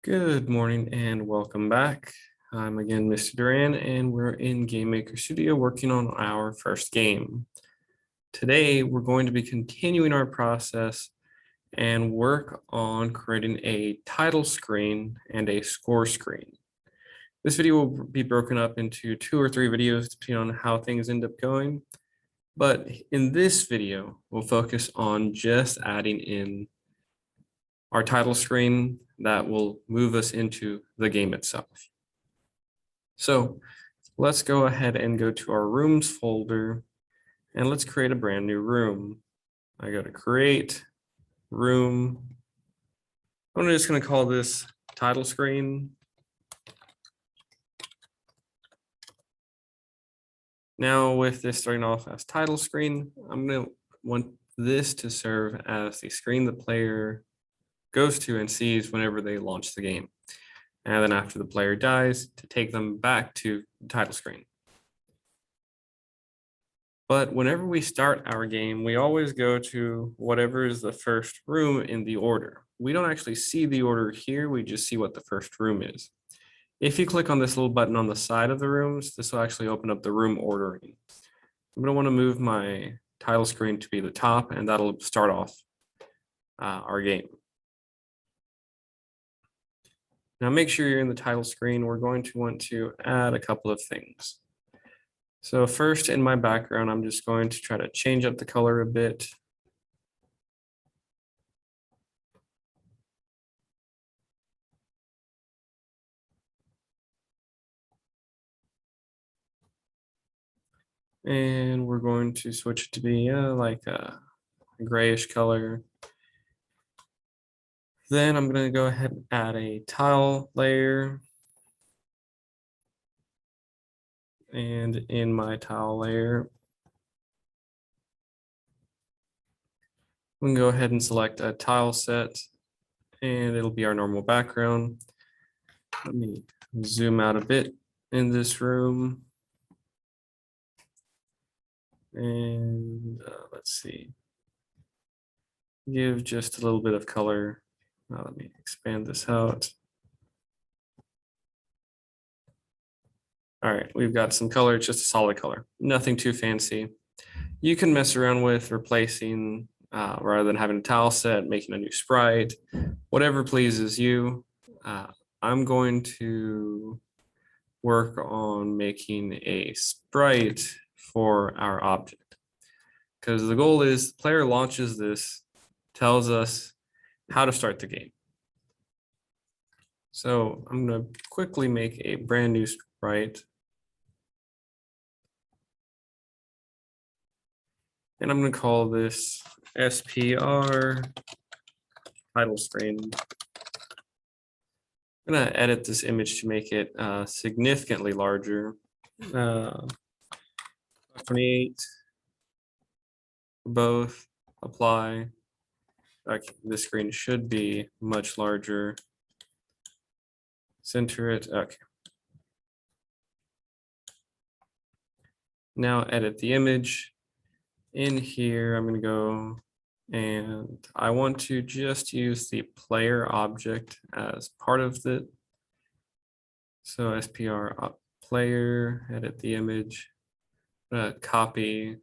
Good morning and welcome back. I'm again Mr. Duran and we're in Game Maker Studio working on our first game. Today we're going to be continuing our process and work on creating a title screen and a score screen. This video will be broken up into 2 or 3 videos depending on how things end up going. But in this video, we'll focus on just adding in our title screen that will move us into the game itself. So let's go ahead and go to our rooms folder and let's create a brand new room. I go to create room. I'm just going to call this title screen. Now with this starting off as title screen, I'm going to want this to serve as the screen the player goes to and sees whenever they launch the game. And then after the player dies, to take them back to the title screen. But whenever we start our game, we always go to whatever is the first room in the order. We don't actually see the order here, we just see what the first room is. If you click on this little button on the side of the rooms, this will actually open up the room ordering. I'm going to want to move my title screen to be the top, and that'll start off our game. Now make sure you're in the title screen. We're going to want to add a couple of things. So first in my background, I'm just going to try to change up the color a bit. And we're going to switch it to be like a grayish color. Then I'm going to go ahead and add a tile layer. And in my tile layer, we can go ahead and select a tile set, and it'll be our normal background. Let me zoom out a bit in this room. And let's see, give just a little bit of color. Let me expand this out. All right, we've got some color, it's just a solid color, nothing too fancy. You can mess around with replacing, rather than having a tile set, making a new sprite, whatever pleases you. I'm going to work on making a sprite for our object, because the goal is the player launches this, tells us how to start the game. So I'm going to quickly make a brand new sprite. And I'm going to call this SPR title screen. I'm going to edit this image to make it significantly larger. 28 for both, apply. Okay, this screen should be much larger. Center it, okay. Now edit the image. In here, I'm going to go and I want to just use the player object as part of it. So SPR player, edit the image, copy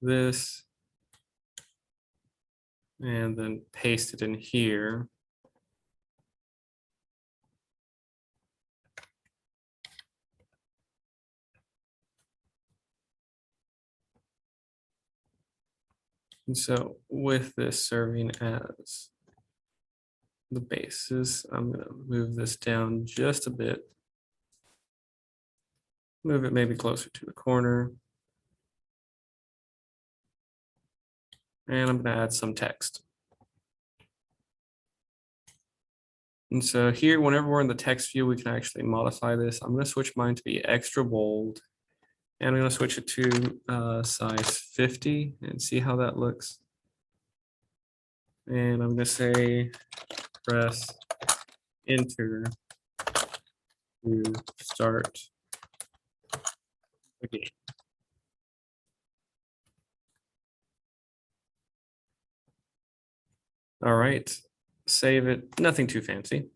this, and then paste it in here. And so with this serving as the basis, I'm going to move this down just a bit. Move it maybe closer to the corner. And I'm going to add some text. And so here, whenever we're in the text view, we can actually modify this. I'm going to switch mine to be extra bold. And I'm going to switch it to size 50 and see how that looks. And I'm going to say press enter to start the game. All right, Save it, nothing too fancy.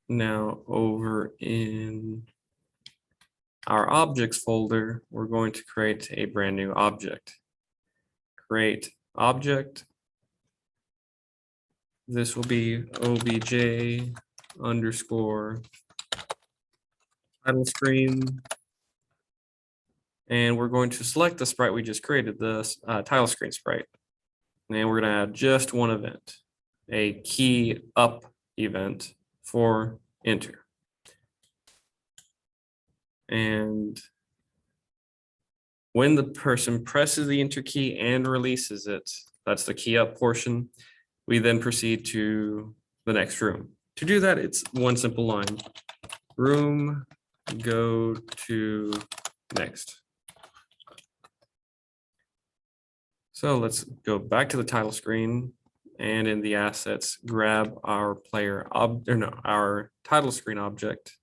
Now over in our objects folder, we're going to create a brand new object. Create object. This will be obj underscore title screen. And we're going to select the sprite we just created, the title screen sprite. And we're going to add just one event, a key up event for enter. And when the person presses the enter key and releases it, that's the key up portion, we then proceed to the next room. To do that, it's one simple line. Room, go to next. So let's go back to the title screen, and in the assets, grab our our title screen object.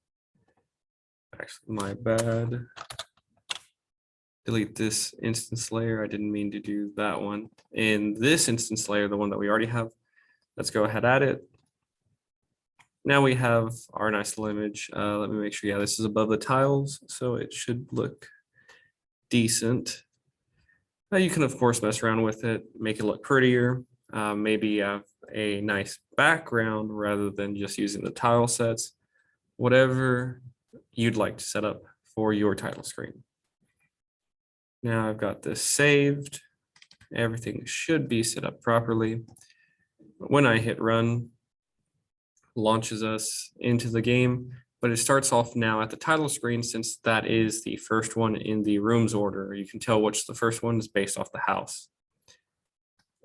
Actually, my bad. Delete this instance layer. I didn't mean to do that one. In this instance layer, the one that we already have, let's go ahead, add it. Now we have our nice little image. Let me make sure, yeah, this is above the tiles, so it should look decent. Now you can, of course, mess around with it, make it look prettier, maybe have a nice background rather than just using the tile sets, whatever you'd like to set up for your title screen. Now I've got this saved. Everything should be set up properly. When I hit run, launches us into the game, but it starts off now at the title screen since that is the first one in the rooms order. You can tell which the first one is based off the house.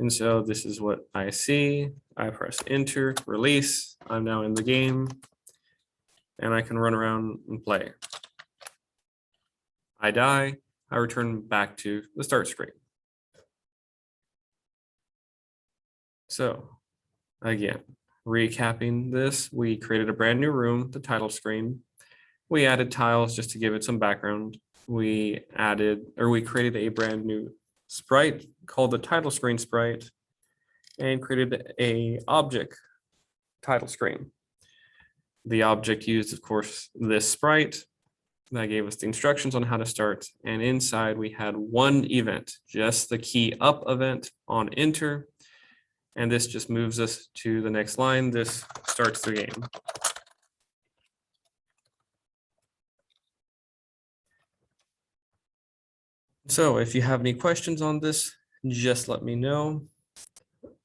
And so this is what I see. I press enter, release. I'm now in the game and I can run around and play. I die, I return back to the start screen. So again, recapping this, we created a brand new room, the title screen. We added tiles just to give it some background. We created a brand new sprite called the title screen sprite and created a object title screen. The object used, of course, this sprite that gave us the instructions on how to start. And inside we had one event, just the key up event on enter. And this just moves us to the next line. This starts the game. So if you have any questions on this, just let me know.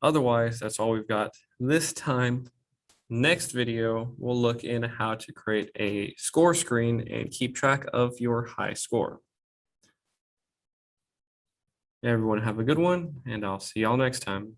Otherwise, that's all we've got this time. Next video, we'll look in how to create a score screen and keep track of your high score. Everyone have a good one, and I'll see y'all next time.